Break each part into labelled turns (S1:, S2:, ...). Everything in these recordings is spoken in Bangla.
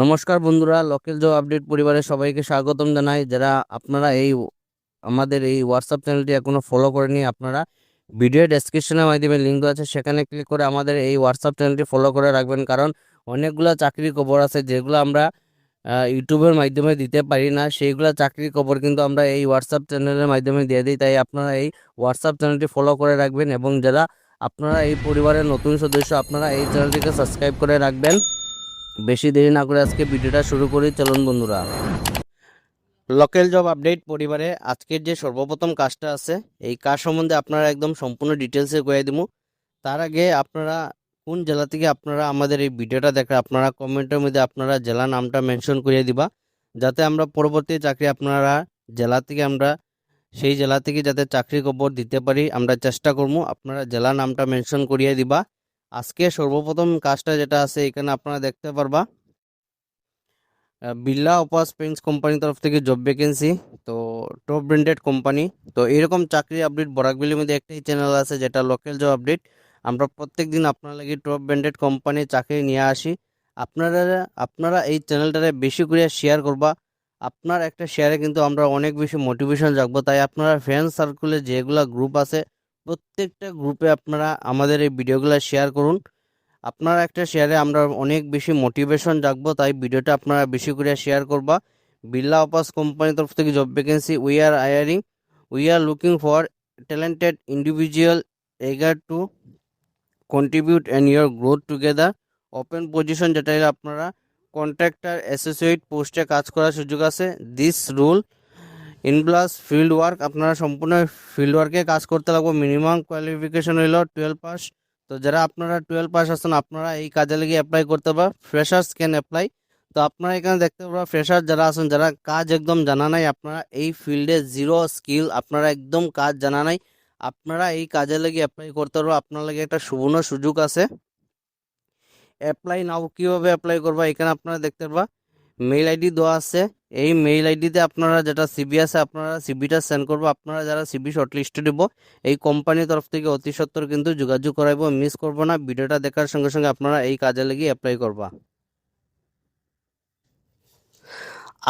S1: নমস্কার বন্ধুরা, লোকাল জব আপডেট পরিবারে সবাইকে স্বাগতম জানাই। যারা আপনারা আমাদের এই হোয়াটসঅ্যাপ চ্যানেলটি এখনো ফলো করেনি, আপনারা ভিডিও ডেসক্রিপশনের মাধ্যমে লিঙ্ক দেওয়া আছে, সেখানে ক্লিক করে আমাদের এই হোয়াটসঅ্যাপ চ্যানেলটি ফলো করে রাখবেন। কারণ অনেকগুলো চাকরির খবর আছে যেগুলো আমরা ইউটিউবের মাধ্যমে দিতে পারি না, সেইগুলো চাকরির খবর কিন্তু আমরা এই হোয়াটসঅ্যাপ চ্যানেলের মাধ্যমে দিয়ে দিই। তাই আপনারা এই হোয়াটসঅ্যাপ চ্যানেলটি ফলো করে রাখবেন, এবং যারা আপনারা এই পরিবারের নতুন সদস্য, আপনারা এই চ্যানেলটিকে সাবস্ক্রাইব করে রাখবেন। বেশি দেরি না করে আজকে ভিডিওটা শুরু করি, চলুন বন্ধুরা। লোকাল জব আপডেট পরিবারে আজকের যে সর্বপ্রথম কাজটা আছে, এই কাজ সম্বন্ধে আপনারা একদম সম্পূর্ণ ডিটেলসে কয়ে দিব। তার আগে আপনারা কোন জেলা থেকে আপনারা আমাদের এই ভিডিওটা দেখেন, আপনারা কমেন্টের মধ্যে আপনারা জেলা নামটা মেনশন করিয়ে দিবা, যাতে আমরা পরবর্তী চাকরি আপনারা জেলা থেকে আমরা সেই জেলা থেকে যাতে চাকরি খবর দিতে পারি, আমরা চেষ্টা করবো। আপনারা জেলা নামটা মেনশন করিয়ে দিবা। আজকে সর্বপ্রথম কাজটা যেটা আছে, এখানে আপনারা দেখতে পারবা বিড়লা অপাস পেইন্টস কোম্পানির তরফ থেকে জব ভ্যাকেন্সি। তো টপ ব্র্যান্ডেড কোম্পানি। তো এরকম চাকরি আপডেট বরাকবিলির মধ্যে একটাই চ্যানেল আছে, যেটা লোকাল জব আপডেট। আমরা প্রত্যেক দিন আপনার লাগি টপ ব্র্যান্ডেড কোম্পানির চাকরি নিয়ে আসি। আপনারা আপনারা এই চ্যানেলটারে বেশি করে শেয়ার করবা। আপনার একটা শেয়ারে কিন্তু আমরা অনেক বেশি মোটিভেশন জাগবো। তাই আপনারা ফ্রেন্ড সার্কেলে যেগুলা গ্রুপ আছে, প্রত্যেকটা গ্রুপে আপনারা আমাদের এই ভিডিওগুলো শেয়ার করুন। আপনার একটা শেয়ারে আমরা অনেক বেশি মোটিভেশন জাগবো, তাই ভিডিওটা আপনারা বেশি করে শেয়ার করবা। বিড়লা অপাস কোম্পানির তরফ থেকে job vacancy, we are hiring, we are looking for talented individual এগার two contribute and your growth together. Open position যেটা হলো আপনারা কন্ট্রাক্টর অ্যাসোসিয়েট পোস্টে কাজ করার সুযোগ আছে। দিস রুল ইনপ্লাস ফিল্ড ওয়ার্ক, আপনারা সম্পূর্ণ ফিল্ড ওয়ার্কে কাজ করতে লাগবে। মিনিমাম কোয়ালিফিকেশন হইল 12 পাস। তো যারা আপনারা 12 পাস আছেন, আপনারা এই কাজে লেগে অ্যাপ্লাই করতে পারবেন। Freshers can apply. তো আপনারা এখানে দেখতে পারবেন ফ্রেশার যারা আছেন, যারা কাজ একদম জানা নাই, আপনারা এই ফিল্ডে জিরো স্কিল, আপনারা একদম কাজ জানা নাই, আপনারা এই কাজে লেগে অ্যাপ্লাই করতে পারবেন। আপনার লাগে একটা সুবর্ণ সুযোগ আছে। অ্যাপ্লাই নাও, কীভাবে অ্যাপ্লাই করবা এখানে আপনারা দেখতে পারবা মেইল আইডি দেওয়া আছে। এই মেইল আইডিতে আপনারা যেটা সিবি আছে, আপনারা সিবিটা সেন্ড করবো। আপনারা যারা সিবি শর্টলিস্টে দেব, এই কোম্পানির তরফ থেকে অতি সত্বর কিন্তু যোগাযোগ করাইবো, মিস করবো না। ভিডিওটা দেখার সঙ্গে সঙ্গে আপনারা এই কাজে লেগে অ্যাপ্লাই করবা।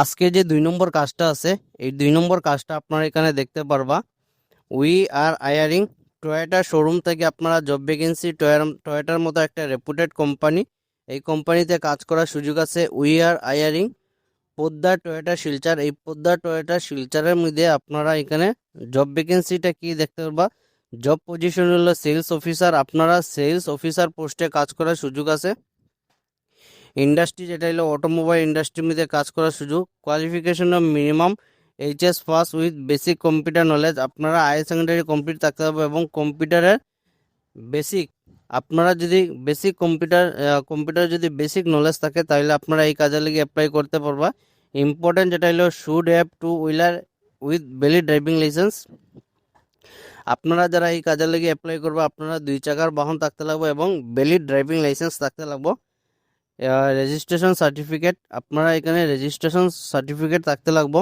S1: আজকে যে 2 নম্বর কাজটা আছে, এই 2 নম্বর কাজটা আপনারা এখানে দেখতে পারবা। We are hiring, Toyota showroom থেকে আপনারা জব ভ্যাকেন্সি। টয়োটার মতো একটা রেপুটেড কোম্পানি, এই কোম্পানিতে কাজ করার সুযোগ আছে। We are hiring Poddar Toyota Silchar, এই পোদ্দা টয়োটা শিলচরের মধ্যে আপনারা এখানে জব ভ্যাকেন্সিটা কি দেখতে পারবা। জব পজিশন হলো সেলস অফিসার, আপনারা সেলস অফিসার পোস্টে কাজ করার সুযোগ আছে। ইন্ডাস্ট্রি যেটা হলো অটোমোবাইল ইন্ডাস্ট্রির মধ্যে কাজ করার সুযোগ। Qualification minimum HS pass with basic computer knowledge, আপনারা হায়ার সেকেন্ডারি কমপ্লিট থাকতে হবে, এবং কম্পিউটারের বেসিক, আপনারা যদি বেসিক কম্পিউটার যদি বেসিক নলেজ থাকে, তাহলে আপনারা এই কাজে লেগে অ্যাপ্লাই করতে পারবা। ইম্পর্টেন্ট যেটা হলো should have to wheeler with valid driving licence. আপনারা যারা এই কাজে লেগে অ্যাপ্লাই করবে, আপনারা 2 চাকার বাহন থাকতে লাগবে এবং ভ্যালিড ড্রাইভিং লাইসেন্স থাকতে লাগবে। রেজিস্ট্রেশন সার্টিফিকেট, আপনারা এখানে রেজিস্ট্রেশন সার্টিফিকেট থাকতে লাগবে।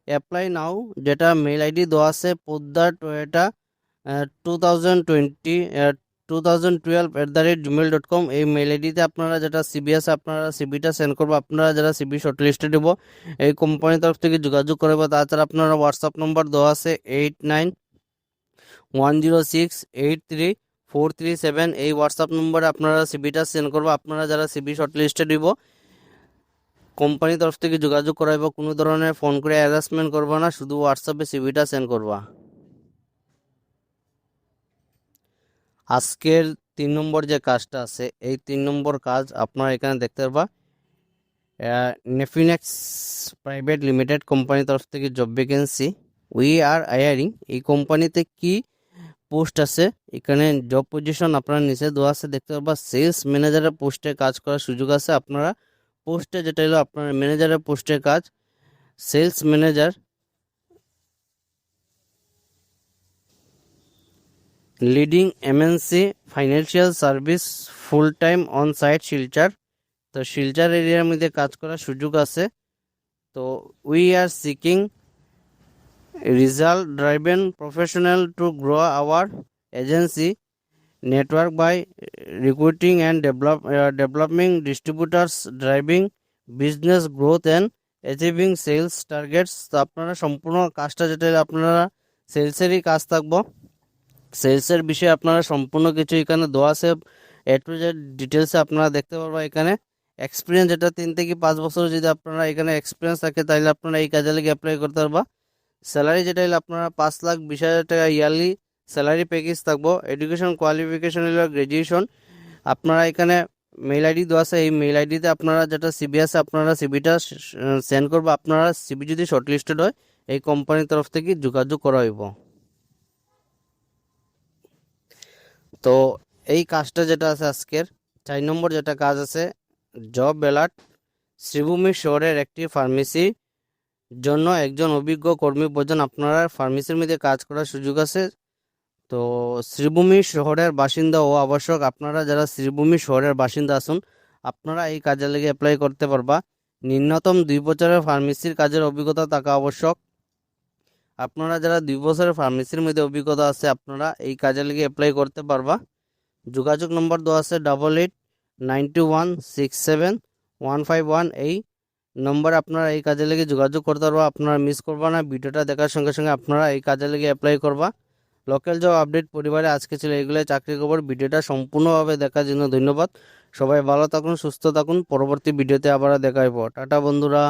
S1: অ্যাপ্লাই নাও, যেটা মেল আইডি দেওয়া আছে পোদ্দার টয়োটা 2020 2012@gmail.com, এই মেল আইডিতে আপনারা যেটা সিবি আছে, আপনারা সিবিটা সেন্ড করবো। আপনারা যারা সিবি শর্টলিস্টে দেব, এই কোম্পানির তরফ থেকে যোগাযোগ করবে। তাছাড়া আপনারা হোয়াটসঅ্যাপ নম্বর দেওয়া আছে 8910683437, এই হোয়াটসঅ্যাপ নম্বরে আপনারা সিবিটা সেন্ড করবো। আপনারা যারা সিবি শর্টলিস্টে দিব, কোম্পানির তরফ থেকে যোগাযোগ করাইব। কোনো ধরনের ফোন করে হ্যারাসমেন্ট করবা না, শুধু হোয়াটসঅ্যাপে সিবিটা সেন্ড করবা। আজকের 3 নম্বর যে কাজটা আছে, এই 3 নম্বর কাজ আপনারা এখানে দেখতে পারবা। নেফিনেক্স প্রাইভেট লিমিটেড কোম্পানির তরফ থেকে job vacancy. We are hiring, এই কোম্পানিতে কি পোস্ট আছে, এখানে জব পজিশন আপনারা নিচে দেওয়া আছে দেখতে পারবা। সেলস ম্যানেজারের পোস্টে কাজ করার সুযোগ আছে। আপনারা পোস্টে যেটা হলো আপনার ম্যানেজারের পোস্টের কাজ, sales manager, leading MNC financial service, full time on site Silchar. তো শিলচর এরিয়ার মধ্যে কাজ করার সুযোগ আছে। তো we are seeking result driven professional to grow our agency network by recruiting and developing distributors, driving business growth and achieving sales targets. তো আপনারা সম্পূর্ণ কাজটা যেটা আপনারা সেলসেরই কাজ থাকবো, সেলসের বিষয়ে আপনারা সম্পূর্ণ কিছু এখানে দেওয়া আছে, এ টু জেড ডিটেলসে আপনারা দেখতে পারবেন। এখানে এক্সপিরিয়েন্স যেটা 3 থেকে 5 বছর যদি আপনারা এখানে এক্সপিরিয়েন্স থাকে তাহলে আপনারা এই কাজে লেগে অ্যাপ্লাই করতে পারবা। স্যালারি যেটা হলো আপনারা 5,20,000 টাকা ইয়ারলি স্যালারি প্যাকেজ থাকবো। এডুকেশন কোয়ালিফিকেশন হলো গ্র্যাজুয়েশন। আপনারা এখানে মেল আইডি দেওয়া আছে, এই মেল আইডিতে আপনারা যেটা সিবি আছে আপনারা সিবিটা সেন্ড করবো। আপনারা সিবি যদি শর্টলিস্টেড হয় এই কোম্পানির তরফ থেকে যোগাযোগ করা হইব। তো এই কাজটা যেটা আছে আজকের 4 নম্বর যেটা কাজ আছে, জব অ্যালার্ট। শ্রীভূমি শহরের একটি ফার্মেসি জন্য একজন অভিজ্ঞ কর্মী প্রয়োজন। আপনারা ফার্মেসির মধ্যে কাজ করার সুযোগ আছে। তো শ্রীভূমি শহরের বাসিন্দা ও আবশ্যক, আপনারা যারা শ্রীভূমি শহরের বাসিন্দা আছেন আপনারা এই কাজে লেগে অ্যাপ্লাই করতে পারবা। ন্যূনতম 2 বছরের ফার্মেসির কাজের অভিজ্ঞতা থাকা আবশ্যক। আপনারা যারা 2 বছরের ফার্মেসির মধ্যে অভিজ্ঞতা আছে আপনারা এই কাজে লেগে অ্যাপ্লাই করতে পারবা। যোগাযোগ নম্বর দেওয়া আছে 8891671551। এই নম্বরে আপনারা এই কাজে লেগে যোগাযোগ করতে পারবা। আপনারা মিস করবা না, ভিডিওটা দেখার সঙ্গে সঙ্গে আপনারা এই কাজে লেগে অ্যাপ্লাই করবা। লোকাল জব আপডেট পরিবারে আজকে ছিল এগুলো চাকরি খবর। ভিডিওটা সম্পূর্ণভাবে দেখার জন্য ধন্যবাদ। সবাই ভালো থাকুন, সুস্থ থাকুন। পরবর্তী ভিডিওতে আবার দেখা হইব। টাটা বন্ধুরা।